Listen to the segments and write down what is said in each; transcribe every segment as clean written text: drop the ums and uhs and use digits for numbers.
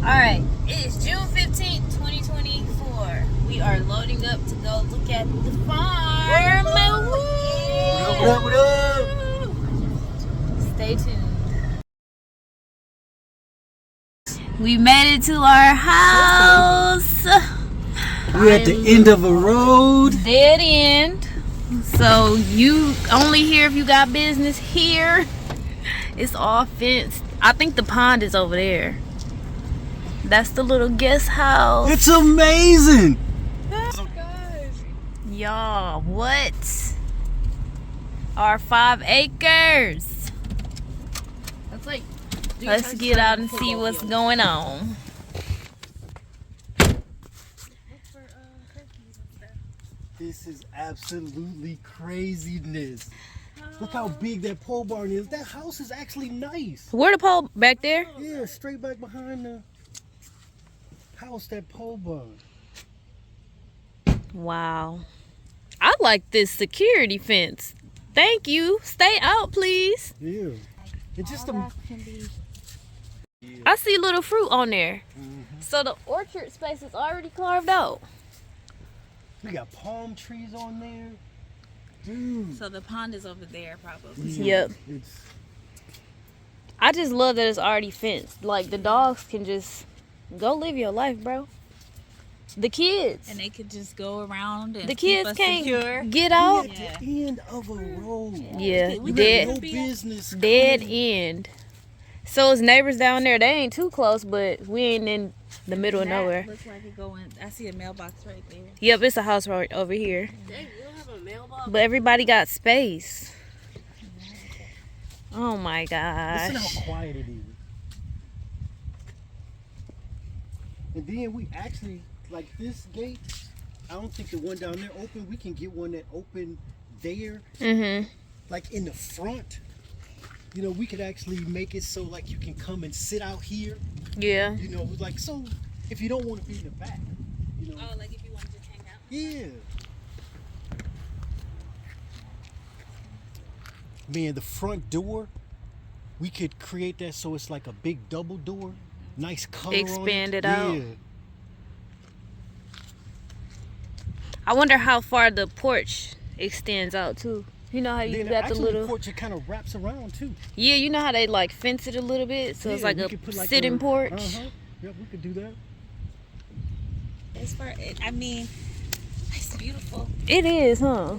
Alright, it is June 15th, 2024. We are loading up to go look at the farm. What up? Stay tuned. We made it to our house. We're at the end of a road. Dead end. So you only here if you got business here. It's all fenced. I think the pond is over there. That's the little guest house. It's amazing. Y'all, what? Our 5 acres. That's like. Let's get out and see what's going on. This is absolutely craziness. Look how big that pole barn is. That house is actually nice. Where the pole? Back there? Yeah, straight back behind the house, that pole barn. Wow. I like this security fence. Thank you. Stay out, please. Yeah. It's just a... I see little fruit on there. So the orchard space is already carved out. We got palm trees on there. Dude. So the pond is over there, probably. Yep. It's... I just love that it's already fenced. Like the dogs can just go live your life, bro. The kids. And they could just go around and The keep kids us can't secure. get We out. at the end of a road. Yeah, We dead. No business. Dead coming. end. So his neighbors down there, they ain't too close, but we ain't in the middle of That nowhere. Looks like it going. I see a mailbox right there. Yep, it's a house right over here. Dang, we don't have a mailbox. But everybody got space. Oh my gosh. Listen how quiet it is. And then we actually, like this gate, I don't think the one down there open. We can get one that open there, like in the front. You know, we could actually make it so like you can come and sit out here. Yeah. You know, like so if you don't want to be in the back. You know. Oh, like if you want to just hang out. Yeah. Man, the front door, we could create that so it's like a big double door. Nice color Expand on it out. Yeah. I wonder how far the porch extends out too. You know how you Then got the actually little... the porch, it kind of wraps around too. Yeah, you know how they like fence it a little bit? So it's Yeah, like we a could put like sitting porch. Yep, we could do that. As far, I mean, it's beautiful. It is, huh?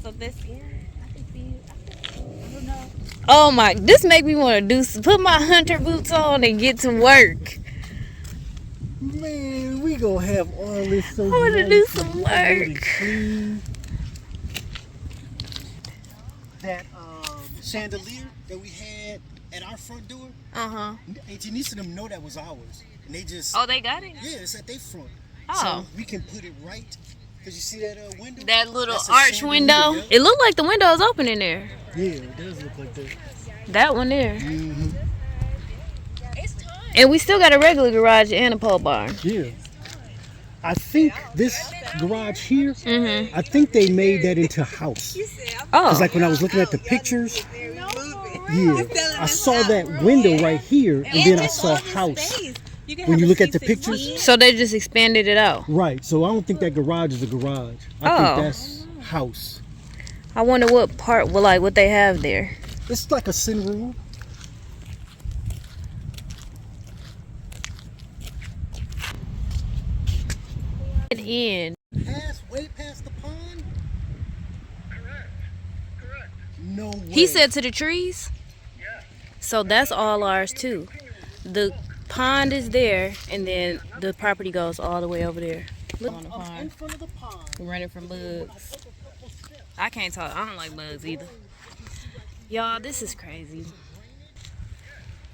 So this, yeah, I can see. I don't know. Oh my, this make me want to put my hunter boots on and get to work. Man, we gonna have all this so I wanna nice do and some neat and work. clean. That chandelier that we had at our front door, Uh-huh. and Janice and them know that was ours. And they just, Oh, they got it? yeah, it's at their front. Oh. So we can put it right, because you see that window? That little That's a arch chandelier, window. yeah. It looked like the window is open in there. Yeah, it does look like that. That one there. Mm-hmm. And we still got a regular garage and a pole barn. Yeah. I think this garage here, Mm-hmm. I think they made that into a house. Oh. It's like when I was looking at the pictures, yeah, I saw that window right here, and then I saw house. When you look at the pictures, So they just expanded it out. right, so I don't think that garage is a garage. I Oh. think that's house. I wonder what part, well, like what they have there. It's like a sin room. In. Way past the pond? Correct. No way. He said to the trees? Yeah. So that's all ours too. The pond is there, and then the property goes all the way over there. Look on the in farm. front of the pond. Running from bugs. I can't talk. I don't like bugs either. Y'all, this is crazy.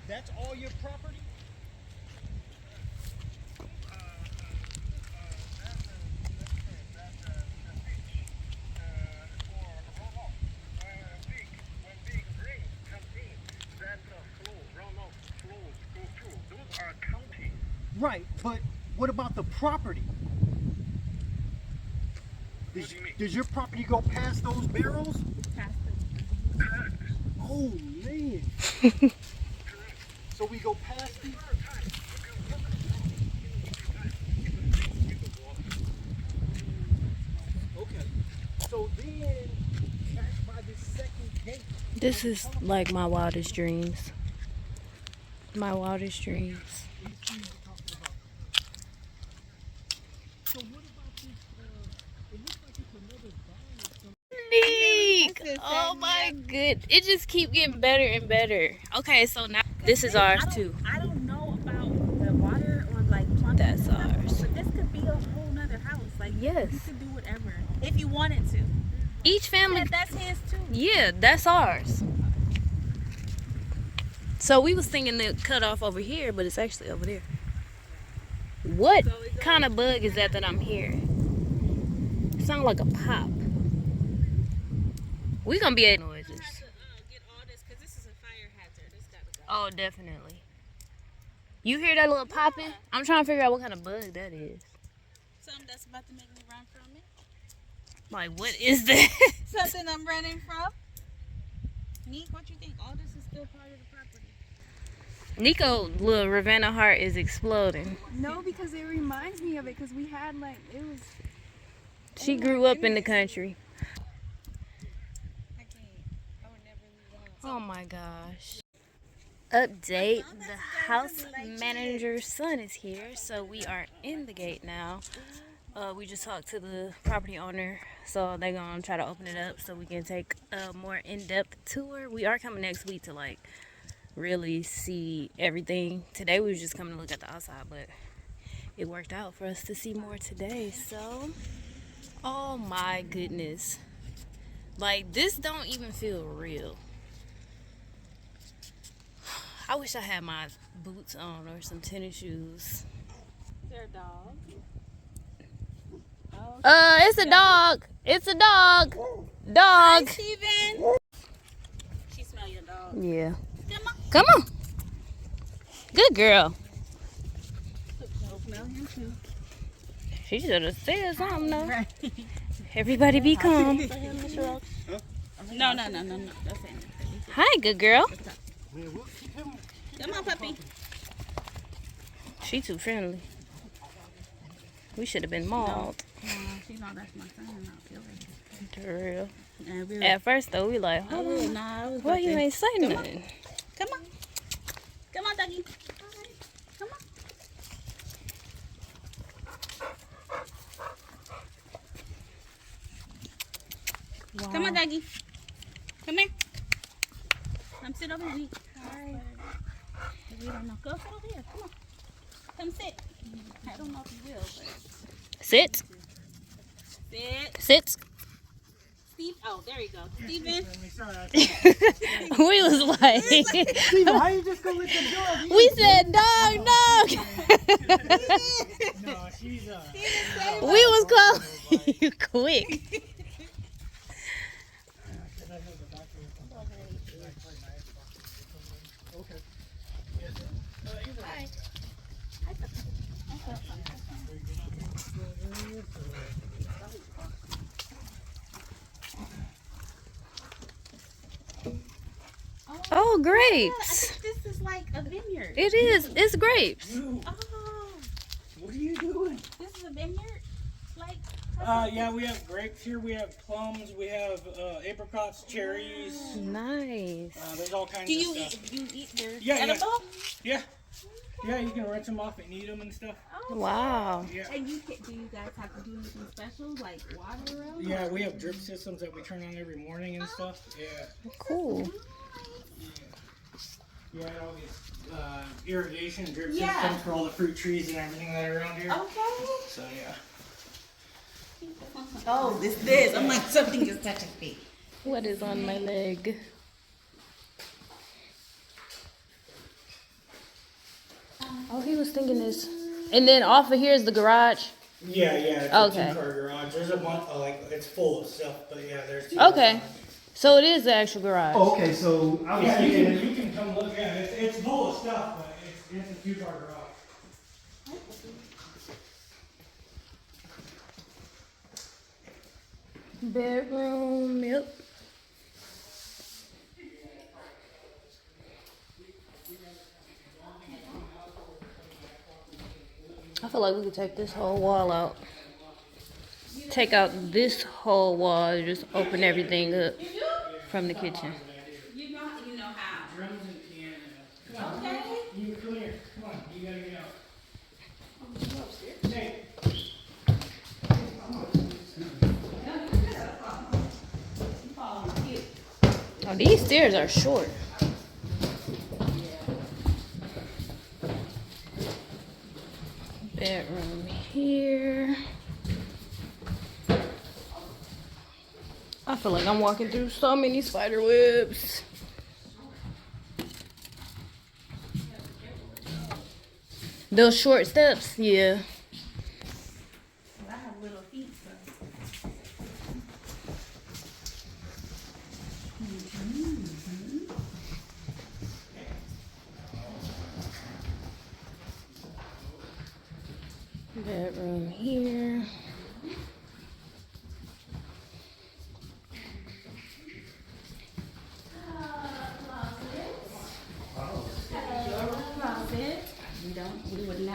That's all your property? Right, but what about the property? Does your property go past those barrels? Oh man. So then back by this second gate. This is like my wildest dreams. My wildest dreams. So what about this? It looks like it's another barn or something. Neek! Oh my good. It just keep getting better and better. Okay, so now this is ours too. I don't know about the water or like plumbing. That's and stuff, ours. But this could be a whole nother house. Like Yes. you could do whatever if you wanted to. Each family. Yeah, that's his too. Yeah, that's ours. So we was thinking the cut off over here, but it's actually over there. What kind of bug is that I'm hearing? It sounds like a pop. We gonna be at noises. Get all this because this is a fire hazard. This gotta go. Oh, definitely. You hear that little popping? I'm trying to figure out what kind of bug that is. Something that's about to make me run from it. Like, what is that? Something I'm running from. Neek, what you think? All this is still part of the property. Nico, little Ravenna heart is exploding. No, because it reminds me of it. Because we had like it was. She grew up in the country. I can't. I would never leave the house. Oh my gosh. Update, the house manager's son is here, so we are in the gate now. We just talked to the property owner, so they're gonna try to open it up so we can take a more in-depth tour. We are coming next week to like really see everything. Today we was just coming to look at the outside, but it worked out for us to see more today. So, oh my goodness, like this don't even feel real. I wish I had my boots on or some tennis shoes. Is there a dog? It's a dog. It's a dog. Dog. Steven. She smell your dog. Yeah. Come on. Come on. Good girl. Smell him too. She should have said something though. Everybody be calm. No. That's it. Hi, good girl. Man, we'll keep him. Come on, puppy. She too friendly. We should have been mauled. She know that's my son. And I feel like For real. and we were, At first though, we like, I hold was, on. nah, I was Why about you to- ain't say nothing? Come on. Come on, doggy. Come on. Wow. Come on, doggy. Come here. Come sit over here. Hi. We don't know. Go sit over here. Come on. Come sit. I don't know if you will, but Sit. sit. Sit. Steve. Oh, there you go. Steven. We was like, Steven, how you just gonna let them dog? we said dog, dog. No, she's We was close. You quick. Oh, I grapes. think this is like a vineyard. It is. It's grapes. Oh, What are you doing? this is a vineyard? Like, Yeah, we have grapes here. We have plums. We have apricots, cherries. Nice. There's all kinds do of you stuff. eat? Do you eat their Yeah, yeah. edible? Yeah. Yeah, you can rinse them off and eat them and stuff. Oh, Wow. Yeah. And you can, do you guys have to do anything special, like water them? Yeah, we have drip systems that we turn on every morning and stuff. Yeah. Cool. Yeah, all these irrigation drip Yeah. systems for all the fruit trees and everything that are around here. Okay. So yeah. Oh, this. I'm like, something is touching me. What is on my leg? Oh, he was thinking this. And then off of here is the garage. Yeah, yeah. It's Okay. a 2-car garage. There's a bunch, like it's full of stuff, but yeah, there's. Okay. So it is the actual garage. Oh, okay, so I was Yeah, thinking. you can come look at it. It's full of stuff, but it's a 2-car garage. Bedroom, yep. I feel like we could take this whole wall out. take out this whole wall, just open everything up from the kitchen. You know how. Drums and piano. Okay. You come here. Come on. You gotta go. Hey. Oh, these stairs are short. Bedroom here. I feel like I'm walking through so many spider webs. Those short steps, yeah. I have little feet, so. Bedroom here.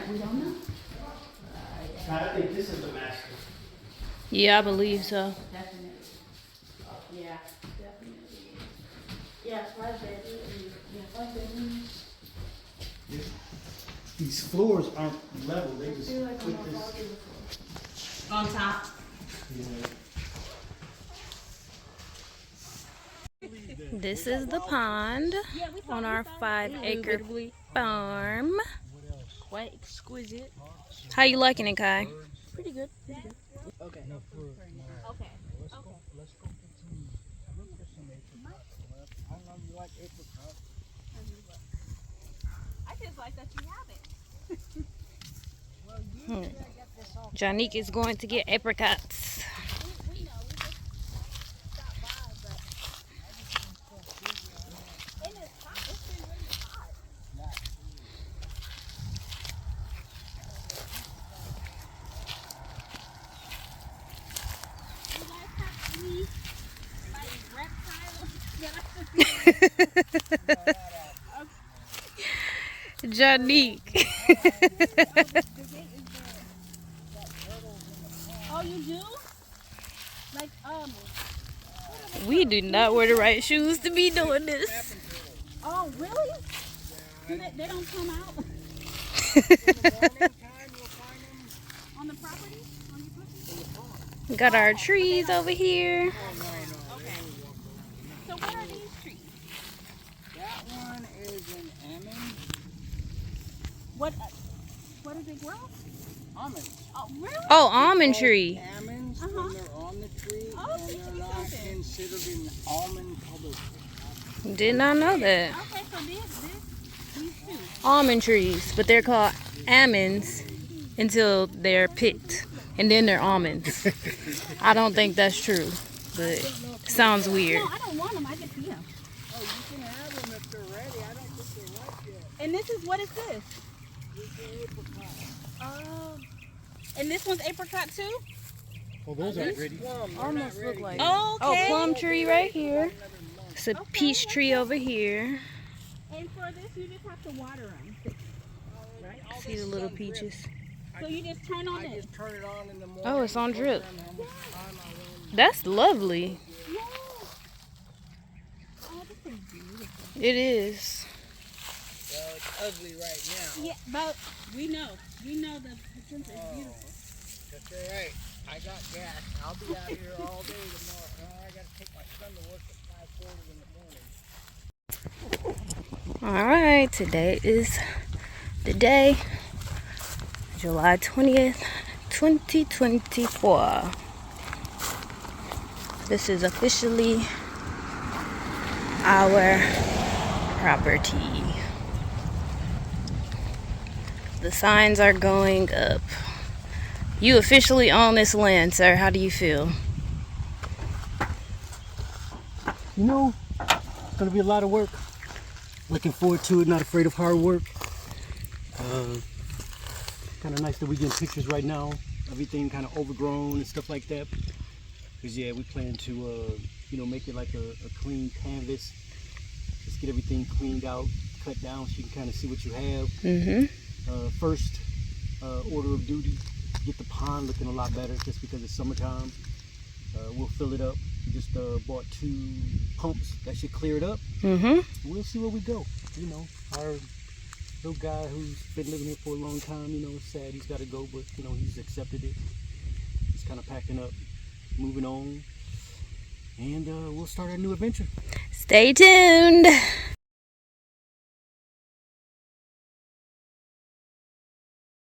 We don't know. I think this is the master. Yeah, I believe so. Definitely. Yeah, definitely. Yeah, 5 bedrooms. Yeah, 5 bedrooms. These floors aren't level. They just put this. On top. This is the pond on our 5-acre farm. Quite exquisite. How you liking it, Kai? Pretty good. Okay. Okay. I just like that you have it. Janique is going to get apricots. We know. We just stopped by, but and it's hot. It's been really hot. You guys have any like reptiles that I Janique. Oh, you do? Like We do not wear the right shoes to be doing this. oh really? So they don't come out on the property? On your property? Got our trees over here. Okay. So what are these trees? That one is an almond. What do they grow? Almond. Oh, really? Oh, almond tree. Almonds Uh-huh. when they're on the tree Oh, and teach they're me not something. considered an almond public. Did not know that. Okay, so these two. Almond trees, but they're called almonds until they're picked, and then they're almonds. I don't think that's true, but sounds weird. No, I don't want them. I just see them. Oh, you can have them if they're ready. I don't think they're ripe yet. And this is, what is this? These are apricot. Oh. And this one's apricot too? Oh, those aren't ready. Plum, they're Almost not look ready like- yet. Oh, Okay. plum tree right here. It's a peach tree over here. And for this, you just have to water them. All See this the little sun drip. peaches. So you just turn on I it. just turn it on in the morning. Oh, it's on drip. program how much time I want. That's lovely. Yeah. Oh, this is beautiful. It is. Well, it's ugly right now. Yeah, but we know. We know the potential is beautiful. That's all right. I got gas. I'll be out here all day tomorrow. I got to take my son to work at 5:40 in the morning. All right, today is the day, July 20th, 2024. This is officially our property. The signs are going up. You officially own this land, sir. How do you feel? You know, it's gonna be a lot of work. Looking forward to it. Not afraid of hard work. Kind of nice that we getting pictures right now. Everything kind of overgrown and stuff like that. Cause yeah, we plan to make it like a clean canvas. Just get everything cleaned out, cut down, so you can kind of see what you have. Mm-hmm. First order of duty get the pond looking a lot better just because it's summertime. We'll fill it up. We just bought 2 pumps that should clear it up. We'll see where we go. You know, our little guy who's been living here for a long time, you know, it's sad he's got to go, but you know, he's accepted it. He's kind of packing up, moving on, and we'll start our new adventure. Stay tuned.